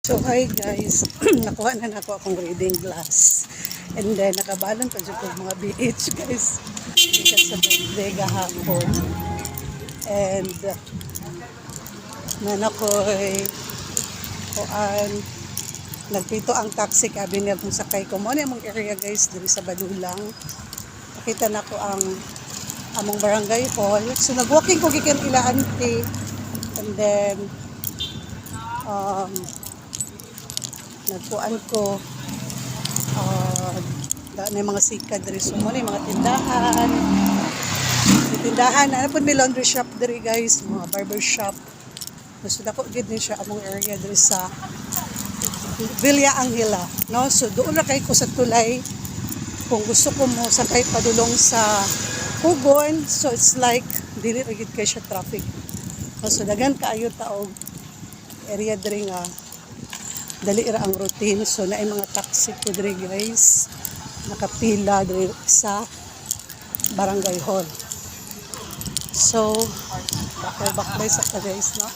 So hi guys, nakuha na nako akong reading glass. And then nakabalon pa dyan ko mga BH guys. Because sa birthday gahapon. And nan ako'y kuan nagpito ang taxi cabinet kung sakay ko mo na among area guys diri sa Balulang. Nakita na ko ang among barangay hall. So nagwalking ko gikan ila auntie. And then nagkuan ko may mga sikad diri so mo mga tindahan ano po may laundry shop diri guys, mga barber shop. So dako gid ni siya among area diri sa Villa Angela, no? So doon na kay ko sa tulay kung gusto ko mo sakay padulong sa Hugon. So it's like dili ra gid kay siya traffic, no? So daghan kaayo taog area diri nga dali ra ang routine. So naay mga taxi ko diri guys, nakapila diri sa barangay hall. So baklay sa ka guys, no?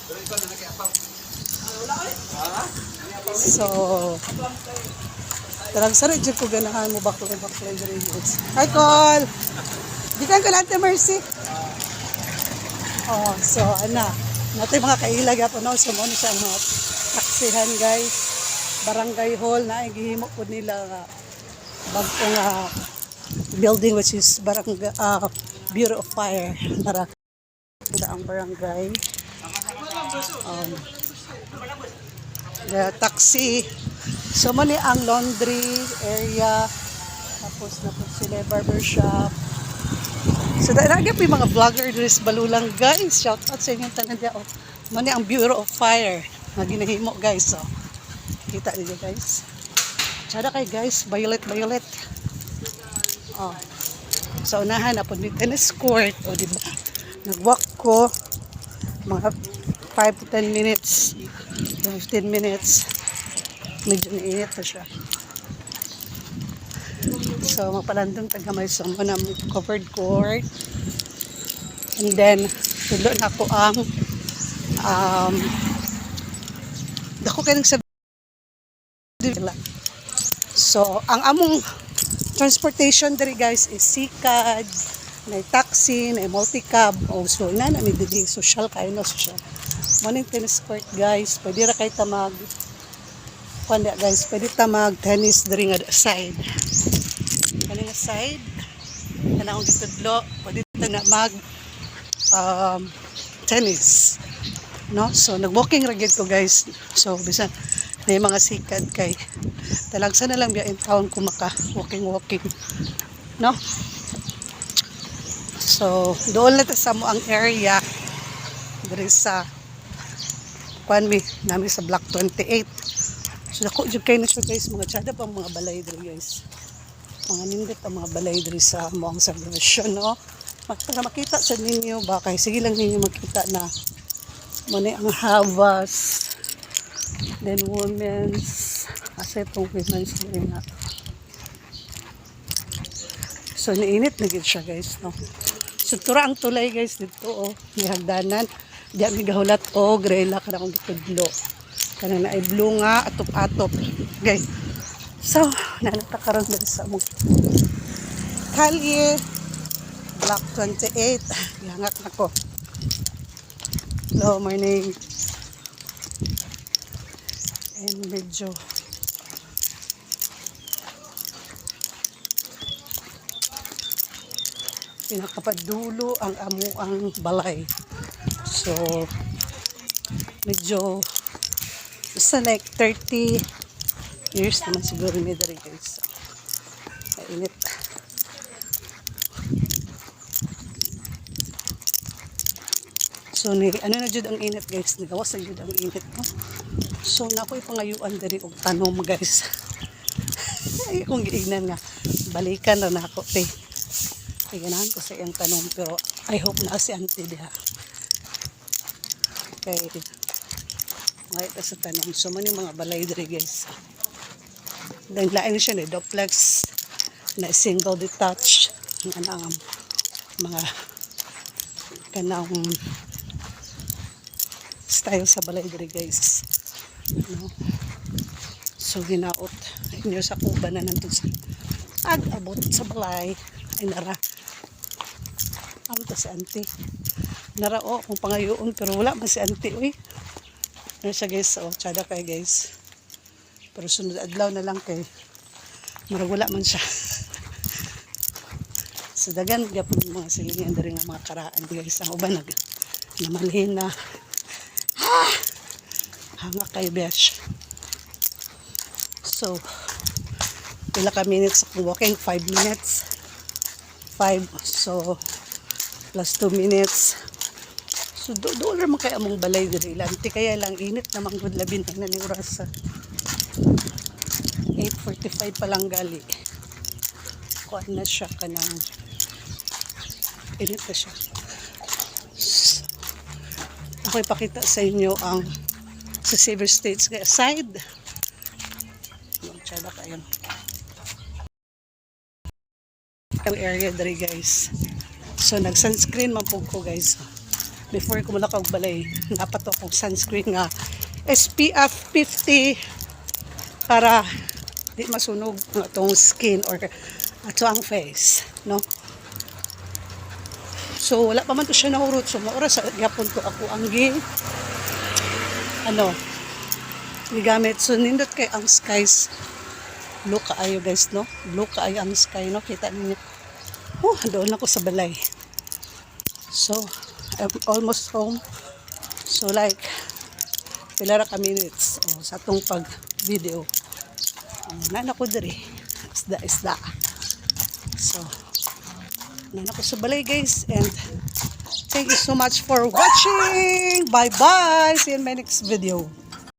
So tarang sara jud ko ganahan mo baklay diri guys. Hi call dikan ko Ate Mercy. So ana natay mga kailag apo no. So mo ni siya mga taksihan guys, barangay hall na gihimo po nila bagong building which is barangay Bureau of Fire para ang barangay the taxi. So mo ni ang laundry area, tapos na po sila barber shop. So dahil po yung mga vlogger diri sa Balulang guys, shout out sa inyong tanan diya. Mo ni ang Bureau of Fire na ginahimo guys. So kita niyo guys, tsada kay guys, violet. Sa unahan na po ni tennis court, o diba, nag-walk ko mga 5 to 10 minutes 15 minutes, medyo nainit na siya. So magpalandong tagamay sa mga covered court. And then tulo na po ang dako kay sa. So ang among transportation diri guys is sikad, may taxi, may multicab. So na may dili social kayo na social. Morning tennis court guys, pwede ra kay ta mag kunya guys, pwede ta mag tennis diri nga side. Kani nga side kanang gitudlo, pwede ta na mag tennis, no? So nag-walking ra gid ko guys. So bisan may mga sikad kay talagsa na lang biya in town ko maka walking, no? So doon na ta sa mo ang area diri sa kuan nami sa block 28. So dako jud kay na siya guys, mga tsada pa mga balay diri guys, mga nindot ang mga balay diri sa mo ang subdivision, no? Para makita sa ninyo ba kay sige lang ninyo makita na mo ni ang Havas, then women's, kasi itong women's din na. So niinit na gid siya guys, no? So tura ang tulay guys dito, may hagdanan diya may gahulat grela kada kong gitudlo kana na ay blue nga atop guys. So nanata karon diri sa among kalye block 28 gihangat nako. Hello morning. And medyo pinakapadulo ang amuang balay. So medyo isa like 30 years naman siguro may dari guys. So, mainit. So ano na jud ang init guys, nagawas na jud ang init, no? So nakoy pangayuan diri og tanom guys. Ay kung giignan nga balikan ra nako te. Ganahan ko sa iyang tanong, pero I hope na si auntie diha. Okay. Ngayon sa tanong. So, man yung mga balay diri guys. Then, lain siya na duplex, na single detached, mga kanang style sa balay diri guys. No? So hinaot inyo sa kuba na nandun sa abot sa balay ay nara. Amo to si auntie. Nara o kung pangayoon pero wala man si auntie uy. Ano siya guys, tsada kay guys. Pero sunod adlaw na lang kay marag wala man siya. So dagan gyapon mga silingan diri nga mga karaan guys. Ang uban namalhin na. Hanga kay besh. So pila ka minutes akong walking, 5 minutes. 5 so plus 2 minutes. So doon naman kaya among balay diri lanti kaya lang init naman gud labin na ni oras sa 8:45 pa lang gali. Kuan na siya kanang init na siya. Ako ipakita sa inyo ang sa Silver States side. Magtsada kayo. Ang area dari guys. So nag-sunscreen man po ko guys. Before ko mula balay, napato akong sunscreen nga SPF 50 para di masunog ang atong skin or ato ang face, no? So wala pa man to siya nahurot. So maura sa gyapon ko ako ang gigamit. So nindot kay ang skies blue kaayo guys, no? Blue kaayo ang sky, no? Kita ninyo. Doon ako sa balay. So I'm almost home. So like pila ra ka minutes sa atong pag video. Nana ko diri. Isda. So nana ko sa balay guys and thank you so much for watching. Bye bye. See you in my next video.